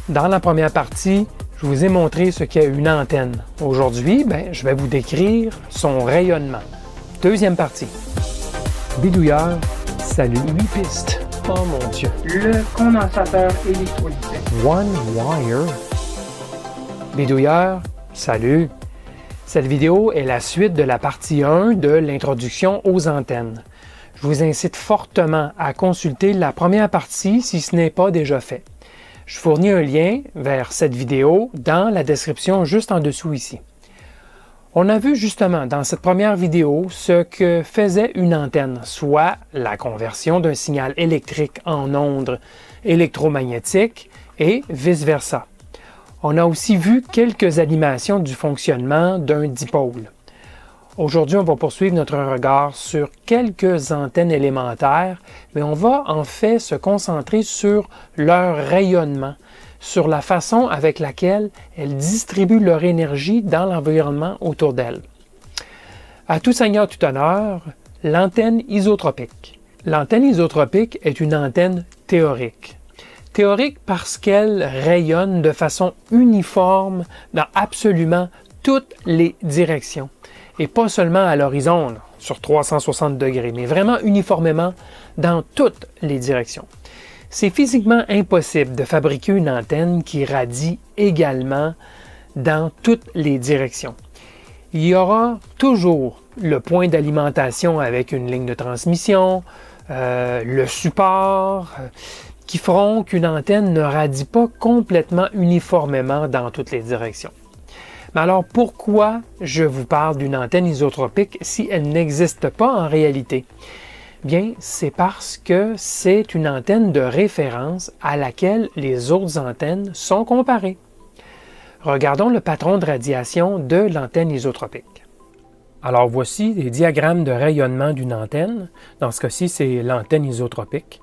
Dans la première partie, je vous ai montré ce qu'est une antenne. Aujourd'hui, je vais vous décrire son rayonnement. Deuxième partie. Bidouilleur, salut 8 pistes. Oh mon Dieu. Le condensateur électrolytique. One wire. Bidouilleur, salut. Cette vidéo est la suite de la partie 1 de l'introduction aux antennes. Je vous incite fortement à consulter la première partie si ce n'est pas déjà fait. Je fournis un lien vers cette vidéo dans la description juste en dessous ici. On a vu justement dans cette première vidéo ce que faisait une antenne, soit la conversion d'un signal électrique en ondes électromagnétiques et vice-versa. On a aussi vu quelques animations du fonctionnement d'un dipôle. Aujourd'hui, on va poursuivre notre regard sur quelques antennes élémentaires, mais on va en fait se concentrer sur leur rayonnement, sur la façon avec laquelle elles distribuent leur énergie dans l'environnement autour d'elles. À tout seigneur, tout honneur, l'antenne isotropique. L'antenne isotropique est une antenne théorique. Théorique parce qu'elle rayonne de façon uniforme dans absolument toutes les directions. Et pas seulement à l'horizon, sur 360 degrés, mais vraiment uniformément dans toutes les directions. C'est physiquement impossible de fabriquer une antenne qui radie également dans toutes les directions. Il y aura toujours le point d'alimentation avec une ligne de transmission, le support, qui feront qu'une antenne ne radie pas complètement uniformément dans toutes les directions. Mais alors, pourquoi je vous parle d'une antenne isotropique si elle n'existe pas en réalité? Bien, c'est parce que c'est une antenne de référence à laquelle les autres antennes sont comparées. Regardons le patron de radiation de l'antenne isotropique. Alors, voici les diagrammes de rayonnement d'une antenne. Dans ce cas-ci, c'est l'antenne isotropique.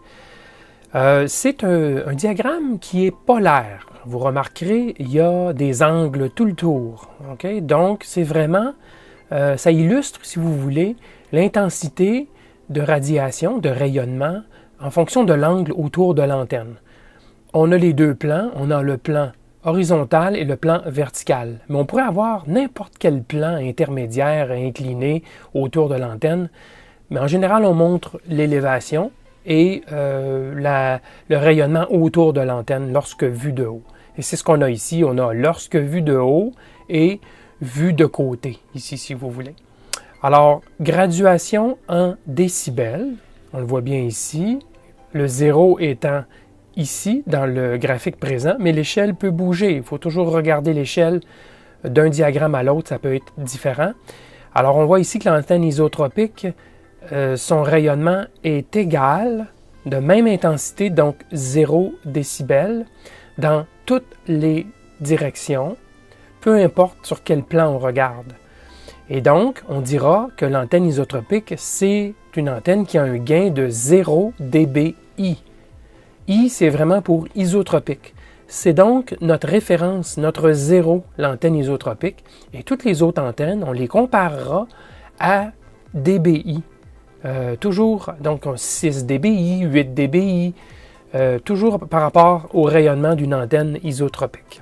C'est un diagramme qui est polaire. Vous remarquerez, il y a des angles tout le tour. Okay? Donc, c'est vraiment, ça illustre, si vous voulez, l'intensité de radiation, de rayonnement, en fonction de l'angle autour de l'antenne. On a les deux plans, on a le plan horizontal et le plan vertical. Mais on pourrait avoir n'importe quel plan intermédiaire incliné autour de l'antenne. Mais en général, on montre l'élévation et le rayonnement autour de l'antenne lorsque vu de haut. Et c'est ce qu'on a ici. On a lorsque vu de haut et vu de côté, ici, si vous voulez. Alors, graduation en décibels. On le voit bien ici. Le 0 étant ici, dans le graphique présent, mais l'échelle peut bouger. Il faut toujours regarder l'échelle d'un diagramme à l'autre. Ça peut être différent. Alors, on voit ici que l'antenne isotropique, son rayonnement est égal, de même intensité, donc 0 décibels, dans toutes les directions, peu importe sur quel plan on regarde. Et donc, on dira que l'antenne isotropique, c'est une antenne qui a un gain de 0 dBi. I, c'est vraiment pour isotropique. C'est donc notre référence, notre 0, l'antenne isotropique. Et toutes les autres antennes, on les comparera à dBi. Toujours, donc 6 dBi, 8 dBi, toujours par rapport au rayonnement d'une antenne isotropique.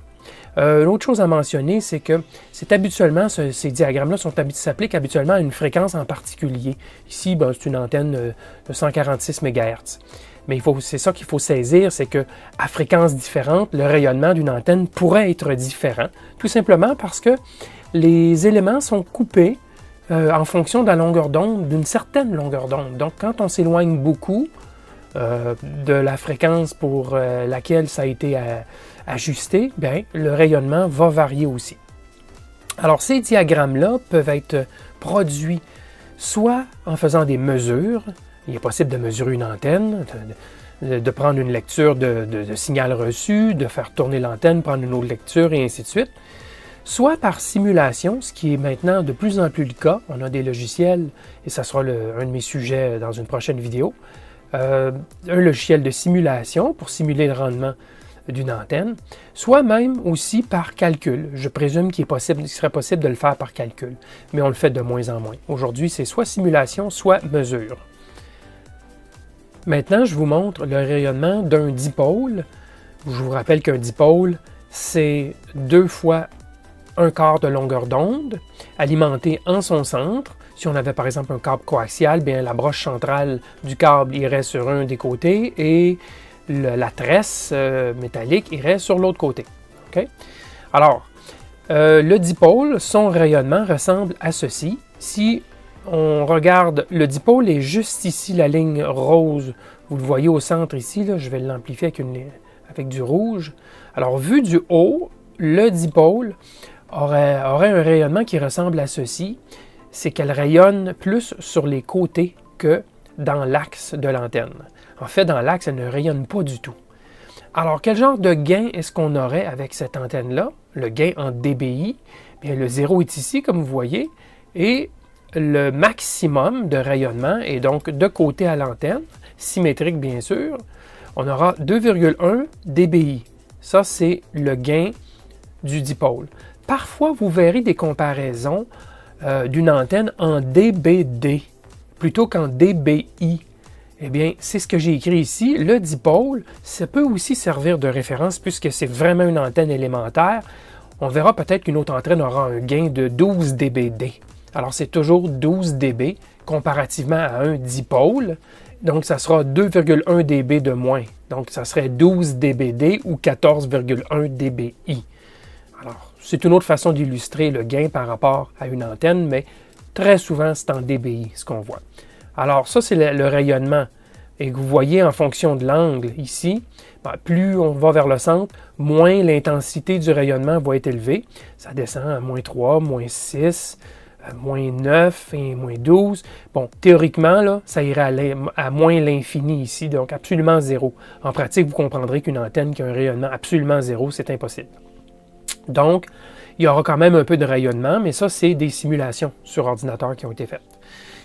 L'autre chose à mentionner, c'est que c'est habituellement, ces diagrammes-là s'appliquent habituellement à une fréquence en particulier. Ici, c'est une antenne de 146 MHz. Mais c'est ça qu'il faut saisir, c'est qu'à fréquences différentes, le rayonnement d'une antenne pourrait être différent, tout simplement parce que les éléments sont coupés en fonction de la longueur d'onde, d'une certaine longueur d'onde. Donc, quand on s'éloigne beaucoup de la fréquence pour laquelle ça a été ajusté, bien, le rayonnement va varier aussi. Alors, ces diagrammes-là peuvent être produits soit en faisant des mesures. Il est possible de mesurer une antenne, de prendre une lecture de signal reçu, de faire tourner l'antenne, prendre une autre lecture et ainsi de suite. Soit par simulation, ce qui est maintenant de plus en plus le cas. On a des logiciels, et ça sera un de mes sujets dans une prochaine vidéo, un logiciel de simulation pour simuler le rendement d'une antenne, soit même aussi par calcul. Je présume qu'il serait possible de le faire par calcul, mais on le fait de moins en moins. Aujourd'hui, c'est soit simulation, soit mesure. Maintenant, je vous montre le rayonnement d'un dipôle. Je vous rappelle qu'un dipôle, c'est 2 fois un quart de longueur d'onde, alimenté en son centre. Si on avait par exemple un câble coaxial, bien la broche centrale du câble irait sur un des côtés et la tresse métallique irait sur l'autre côté. Okay? Alors, le dipôle, son rayonnement ressemble à ceci. Si on regarde, le dipôle est juste ici, la ligne rose. Vous le voyez au centre ici, là, je vais l'amplifier avec du rouge. Alors, vu du haut, le dipôle aurait un rayonnement qui ressemble à ceci. C'est qu'elle rayonne plus sur les côtés que dans l'axe de l'antenne. En fait, dans l'axe, elle ne rayonne pas du tout. Alors, quel genre de gain est-ce qu'on aurait avec cette antenne-là? Le gain en dBi, bien, le 0 est ici, comme vous voyez, et le maximum de rayonnement est donc de côté à l'antenne, symétrique bien sûr. On aura 2,1 dBi. Ça, c'est le gain du dipôle. Parfois, vous verrez des comparaisons d'une antenne en dBd plutôt qu'en dBi. Eh bien, c'est ce que j'ai écrit ici. Le dipôle, ça peut aussi servir de référence puisque c'est vraiment une antenne élémentaire. On verra peut-être qu'une autre antenne aura un gain de 12 dBd. Alors, c'est toujours 12 dB comparativement à un dipôle. Donc, ça sera 2,1 dB de moins. Donc, ça serait 12 dBd ou 14,1 dBi. Alors, c'est une autre façon d'illustrer le gain par rapport à une antenne, mais très souvent, c'est en dBi ce qu'on voit. Alors, ça, c'est le rayonnement. Et vous voyez en fonction de l'angle ici, plus on va vers le centre, moins l'intensité du rayonnement va être élevée. Ça descend à moins 3, moins 6, moins 9 et moins 12. Bon, théoriquement, là, ça irait à moins l'infini ici, donc absolument zéro. En pratique, vous comprendrez qu'une antenne qui a un rayonnement absolument zéro, c'est impossible. Donc, il y aura quand même un peu de rayonnement, mais ça, c'est des simulations sur ordinateur qui ont été faites.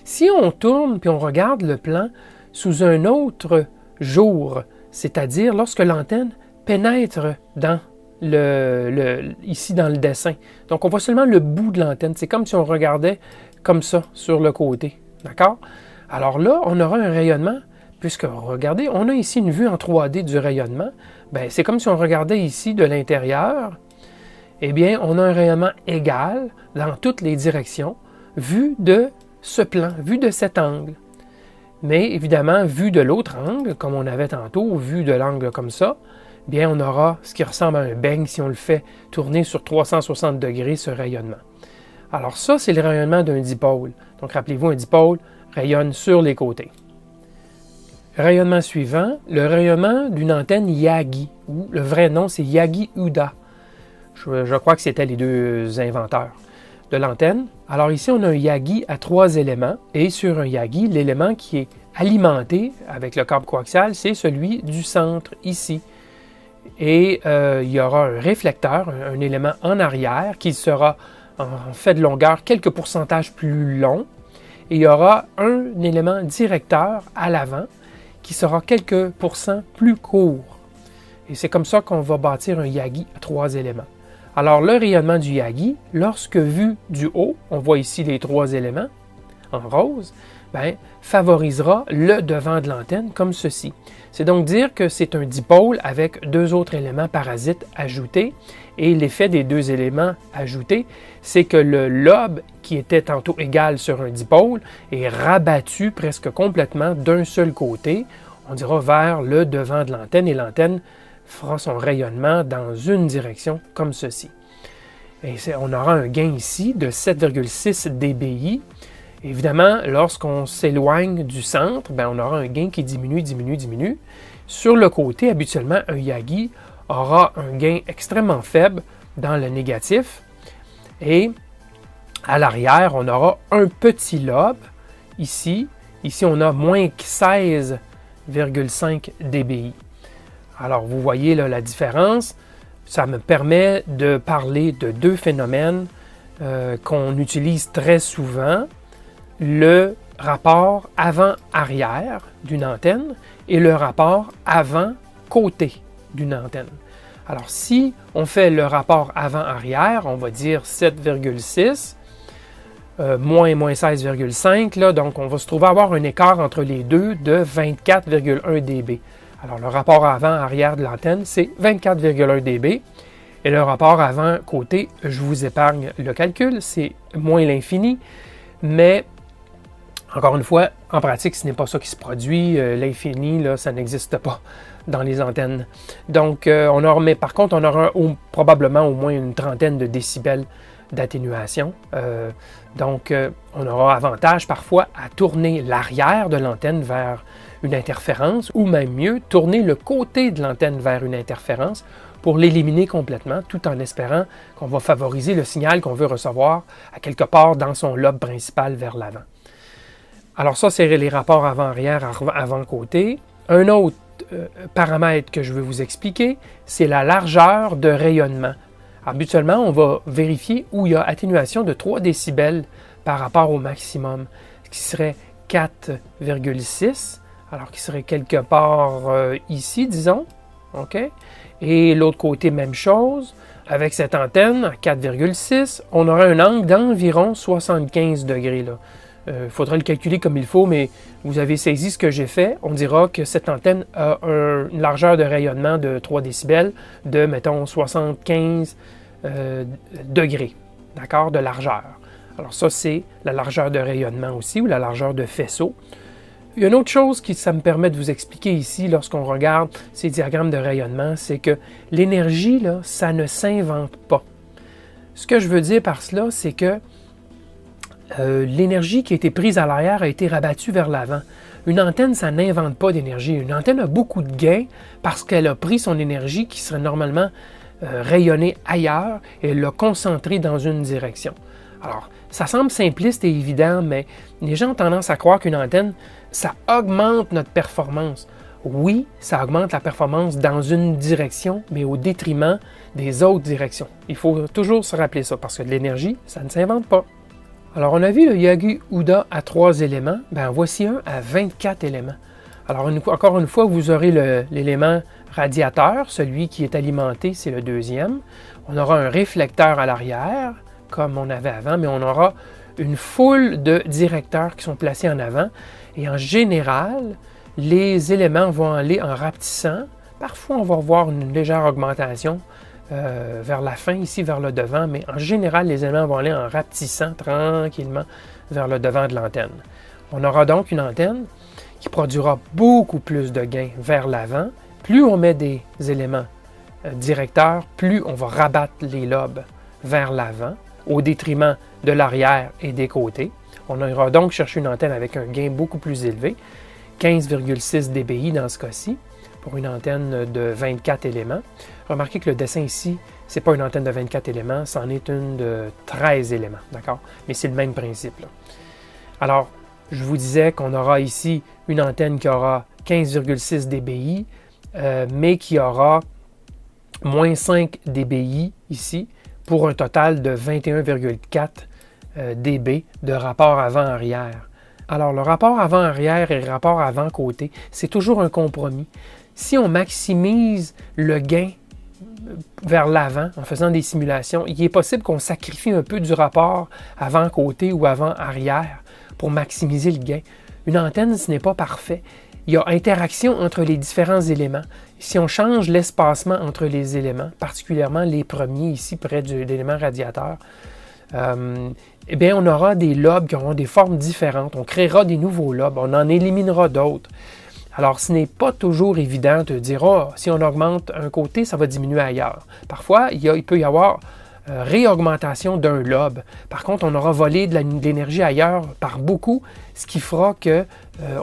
Si on tourne puis on regarde le plan sous un autre jour, c'est-à-dire lorsque l'antenne pénètre dans ici dans le dessin. Donc, on voit seulement le bout de l'antenne. C'est comme si on regardait comme ça sur le côté. D'accord? Alors là, on aura un rayonnement, puisque, regardez, on a ici une vue en 3D du rayonnement. Bien, c'est comme si on regardait ici de l'intérieur. Eh bien, on a un rayonnement égal dans toutes les directions, vu de ce plan, vu de cet angle. Mais évidemment, vu de l'autre angle, comme on avait tantôt, vu de l'angle comme ça, bien, on aura ce qui ressemble à un beigne si on le fait tourner sur 360 degrés, ce rayonnement. Alors ça, c'est le rayonnement d'un dipôle. Donc, rappelez-vous, un dipôle rayonne sur les côtés. Rayonnement suivant, le rayonnement d'une antenne Yagi, ou le vrai nom, c'est Yagi-Uda. Je crois que c'était les deux inventeurs de l'antenne. Alors ici, on a un Yagi à 3 éléments, et sur un Yagi, l'élément qui est alimenté avec le câble coaxial, c'est celui du centre, ici. Et il y aura un réflecteur, un élément en arrière, qui sera en fait de longueur quelques pourcentages plus long, et il y aura un élément directeur à l'avant, qui sera quelques pourcents plus court. Et c'est comme ça qu'on va bâtir un Yagi à 3 éléments. Alors, le rayonnement du Yagi, lorsque vu du haut, on voit ici les 3 éléments en rose, bien, favorisera le devant de l'antenne comme ceci. C'est donc dire que c'est un dipôle avec 2 autres éléments parasites ajoutés. Et l'effet des 2 éléments ajoutés, c'est que le lobe qui était tantôt égal sur un dipôle est rabattu presque complètement d'un seul côté, on dira vers le devant de l'antenne, et l'antenne fera son rayonnement dans une direction comme ceci. Et on aura un gain ici de 7,6 dBi. Évidemment, lorsqu'on s'éloigne du centre, bien, on aura un gain qui diminue, diminue, diminue. Sur le côté, habituellement, un Yagi aura un gain extrêmement faible dans le négatif. Et à l'arrière, on aura un petit lobe ici. Ici, on a moins 16,5 dBi. Alors, vous voyez là, la différence. Ça me permet de parler de 2 phénomènes qu'on utilise très souvent. Le rapport avant-arrière d'une antenne et le rapport avant-côté d'une antenne. Alors, si on fait le rapport avant-arrière, on va dire 7,6 moins 16,5, donc on va se trouver à avoir un écart entre les deux de 24,1 dB. Alors, le rapport avant-arrière de l'antenne, c'est 24,1 dB. Et le rapport avant-côté, je vous épargne le calcul, c'est moins l'infini. Mais, encore une fois, en pratique, ce n'est pas ça qui se produit. L'infini, là, ça n'existe pas dans les antennes. Donc, mais par contre, on aura probablement au moins une trentaine de décibels d'atténuation. Donc, on aura avantage parfois à tourner l'arrière de l'antenne vers une interférence ou même mieux, tourner le côté de l'antenne vers une interférence pour l'éliminer complètement, tout en espérant qu'on va favoriser le signal qu'on veut recevoir à quelque part dans son lobe principal vers l'avant. Alors ça, c'est les rapports avant-arrière, avant-côté. Un autre paramètre que je veux vous expliquer, c'est la largeur de rayonnement. Habituellement, on va vérifier où il y a atténuation de 3 décibels par rapport au maximum, ce qui serait 4,6, alors qui serait quelque part ici, disons. OK? Et l'autre côté, même chose. Avec cette antenne à 4,6, on aura un angle d'environ 75 degrés. Il faudra le calculer comme il faut, mais vous avez saisi ce que j'ai fait. On dira que cette antenne a une largeur de rayonnement de 3 décibels de, mettons, 75 degrés, d'accord, de largeur. Alors ça, c'est la largeur de rayonnement aussi, ou la largeur de faisceau. Il y a une autre chose qui ça me permet de vous expliquer ici, lorsqu'on regarde ces diagrammes de rayonnement, c'est que l'énergie, là, ça ne s'invente pas. Ce que je veux dire par cela, c'est que l'énergie qui a été prise à l'arrière a été rabattue vers l'avant. Une antenne, ça n'invente pas d'énergie. Une antenne a beaucoup de gains parce qu'elle a pris son énergie qui serait normalement rayonnée ailleurs et elle l'a concentrée dans une direction. Alors, ça semble simpliste et évident, mais les gens ont tendance à croire qu'une antenne, ça augmente notre performance. Oui, ça augmente la performance dans une direction, mais au détriment des autres directions. Il faut toujours se rappeler ça, parce que de l'énergie, ça ne s'invente pas. Alors, on a vu le Yagi-Uda à 3 éléments. Ben, voici un à 24 éléments. Alors, encore une fois, vous aurez l'élément radiateur, celui qui est alimenté, c'est le deuxième. On aura un réflecteur à l'arrière, comme on avait avant, mais on aura une foule de directeurs qui sont placés en avant. Et en général, les éléments vont aller en rapetissant. Parfois, on va voir une légère augmentation vers la fin, ici vers le devant, mais en général, les éléments vont aller en rapetissant tranquillement vers le devant de l'antenne. On aura donc une antenne qui produira beaucoup plus de gains vers l'avant. Plus on met des éléments directeurs, plus on va rabattre les lobes vers l'avant, au détriment de l'arrière et des côtés. On ira donc chercher une antenne avec un gain beaucoup plus élevé, 15,6 dBi dans ce cas-ci, pour une antenne de 24 éléments. Remarquez que le dessin ici, ce n'est pas une antenne de 24 éléments, c'en est une de 13 éléments, d'accord? Mais c'est le même principe, là. Alors, je vous disais qu'on aura ici une antenne qui aura 15,6 dBi, mais qui aura moins 5 dBi ici, pour un total de 21,4 dB de rapport avant-arrière. Alors, le rapport avant-arrière et le rapport avant-côté, c'est toujours un compromis. Si on maximise le gain vers l'avant en faisant des simulations, il est possible qu'on sacrifie un peu du rapport avant-côté ou avant-arrière pour maximiser le gain. Une antenne, ce n'est pas parfait. Il y a interaction entre les différents éléments. Si on change l'espacement entre les éléments, particulièrement les premiers ici près de l'élément radiateur, eh bien, on aura des lobes qui auront des formes différentes. On créera des nouveaux lobes, on en éliminera d'autres. Alors, ce n'est pas toujours évident de dire « Ah, si on augmente un côté, ça va diminuer ailleurs ». Parfois, il peut y avoir réaugmentation d'un lobe. Par contre, on aura volé de l'énergie ailleurs par beaucoup, ce qui fera que,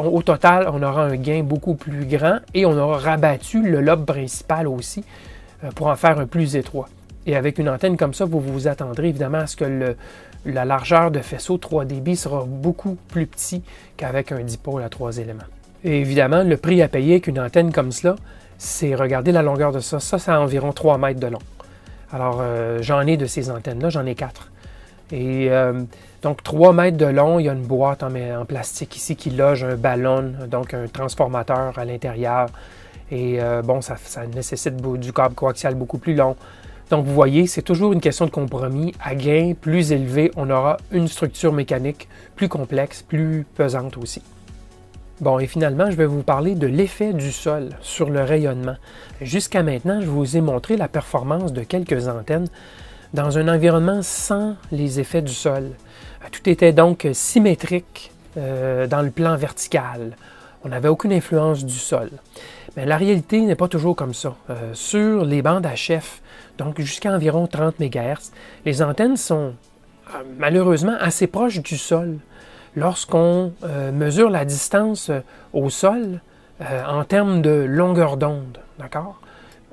au total, on aura un gain beaucoup plus grand et on aura rabattu le lobe principal aussi pour en faire un plus étroit. Et avec une antenne comme ça, vous vous attendrez évidemment à ce que la largeur de faisceau 3 dB sera beaucoup plus petit qu'avec un dipôle à 3 éléments. Et évidemment, le prix à payer avec une antenne comme cela, c'est, regardez la longueur de ça. Ça, c'est environ 3 mètres de long. Alors, j'en ai de ces antennes-là, j'en ai 4. Et donc, 3 mètres de long, il y a une boîte en plastique ici qui loge un ballon, donc un transformateur à l'intérieur. Et bon, ça nécessite du câble coaxial beaucoup plus long. Donc, vous voyez, c'est toujours une question de compromis. À gain plus élevé, on aura une structure mécanique plus complexe, plus pesante aussi. Bon, et finalement, je vais vous parler de l'effet du sol sur le rayonnement. Jusqu'à maintenant, je vous ai montré la performance de quelques antennes dans un environnement sans les effets du sol. Tout était donc symétrique dans le plan vertical. On n'avait aucune influence du sol. Mais la réalité n'est pas toujours comme ça. Sur les bandes HF, donc jusqu'à environ 30 MHz, les antennes sont malheureusement assez proches du sol. Lorsqu'on mesure la distance au sol en termes de longueur d'onde, d'accord?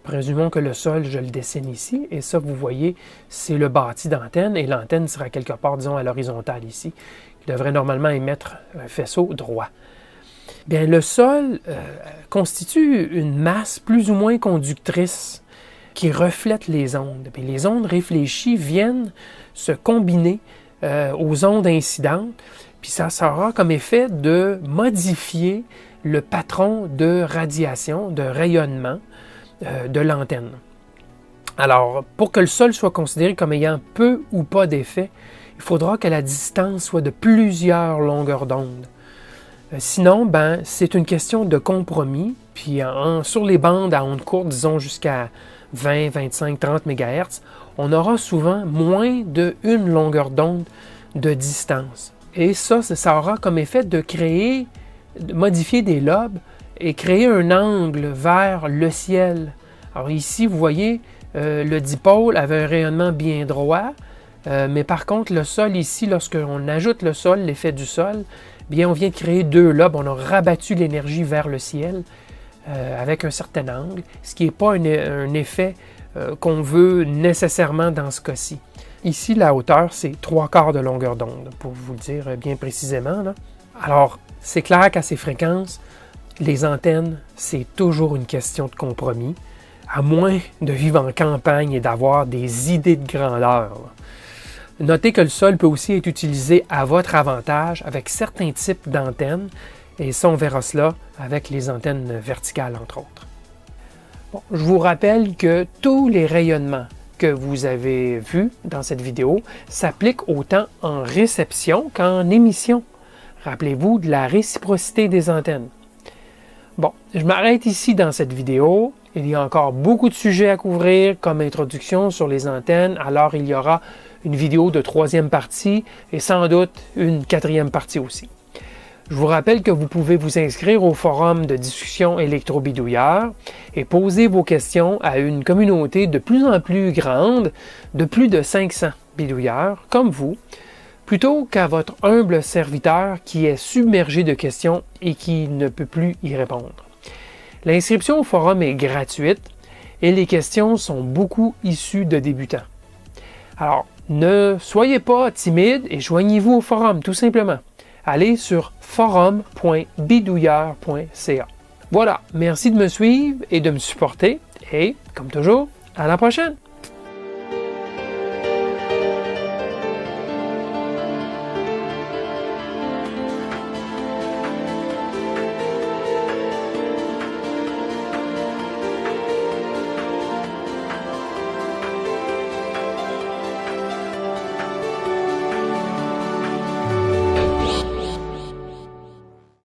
Présumons que le sol, je le dessine ici, et ça, vous voyez, c'est le bâti d'antenne, et l'antenne sera quelque part, disons, à l'horizontale ici, qui devrait normalement émettre un faisceau droit. Bien, le sol constitue une masse plus ou moins conductrice qui reflète les ondes. Puis les ondes réfléchies viennent se combiner aux ondes incidentes, puis ça aura comme effet de modifier le patron de radiation, de rayonnement de l'antenne. Alors, pour que le sol soit considéré comme ayant peu ou pas d'effet, il faudra que la distance soit de plusieurs longueurs d'onde. Sinon, c'est une question de compromis, puis sur les bandes à ondes courtes, disons jusqu'à 20, 25, 30 MHz, on aura souvent moins d'une longueur d'onde de distance. Et ça aura comme effet de modifier des lobes et créer un angle vers le ciel. Alors ici, vous voyez, le dipôle avait un rayonnement bien droit, mais par contre, le sol ici, lorsqu'on ajoute le sol, l'effet du sol, bien, on vient de créer deux lobes, on a rabattu l'énergie vers le ciel avec un certain angle, ce qui n'est pas un effet qu'on veut nécessairement dans ce cas-ci. Ici, la hauteur, c'est 3/4 de longueur d'onde, pour vous le dire bien précisément, là. Alors, c'est clair qu'à ces fréquences, les antennes, c'est toujours une question de compromis, à moins de vivre en campagne et d'avoir des idées de grandeur, là. Notez que le sol peut aussi être utilisé à votre avantage avec certains types d'antennes, et ça, on verra cela avec les antennes verticales, entre autres. Bon, je vous rappelle que tous les rayonnements que vous avez vus dans cette vidéo s'appliquent autant en réception qu'en émission. Rappelez-vous de la réciprocité des antennes. Bon, je m'arrête ici dans cette vidéo. Il y a encore beaucoup de sujets à couvrir comme introduction sur les antennes, alors il y aura une vidéo de 3e partie et sans doute une 4e partie aussi. Je vous rappelle que vous pouvez vous inscrire au forum de discussion électrobidouilleur et poser vos questions à une communauté de plus en plus grande, de plus de 500 bidouilleurs comme vous, plutôt qu'à votre humble serviteur qui est submergé de questions et qui ne peut plus y répondre. L'inscription au forum est gratuite et les questions sont beaucoup issues de débutants. Alors, ne soyez pas timide et joignez-vous au forum, tout simplement. Allez sur forum.bidouilleur.ca. Voilà, merci de me suivre et de me supporter et, comme toujours, à la prochaine!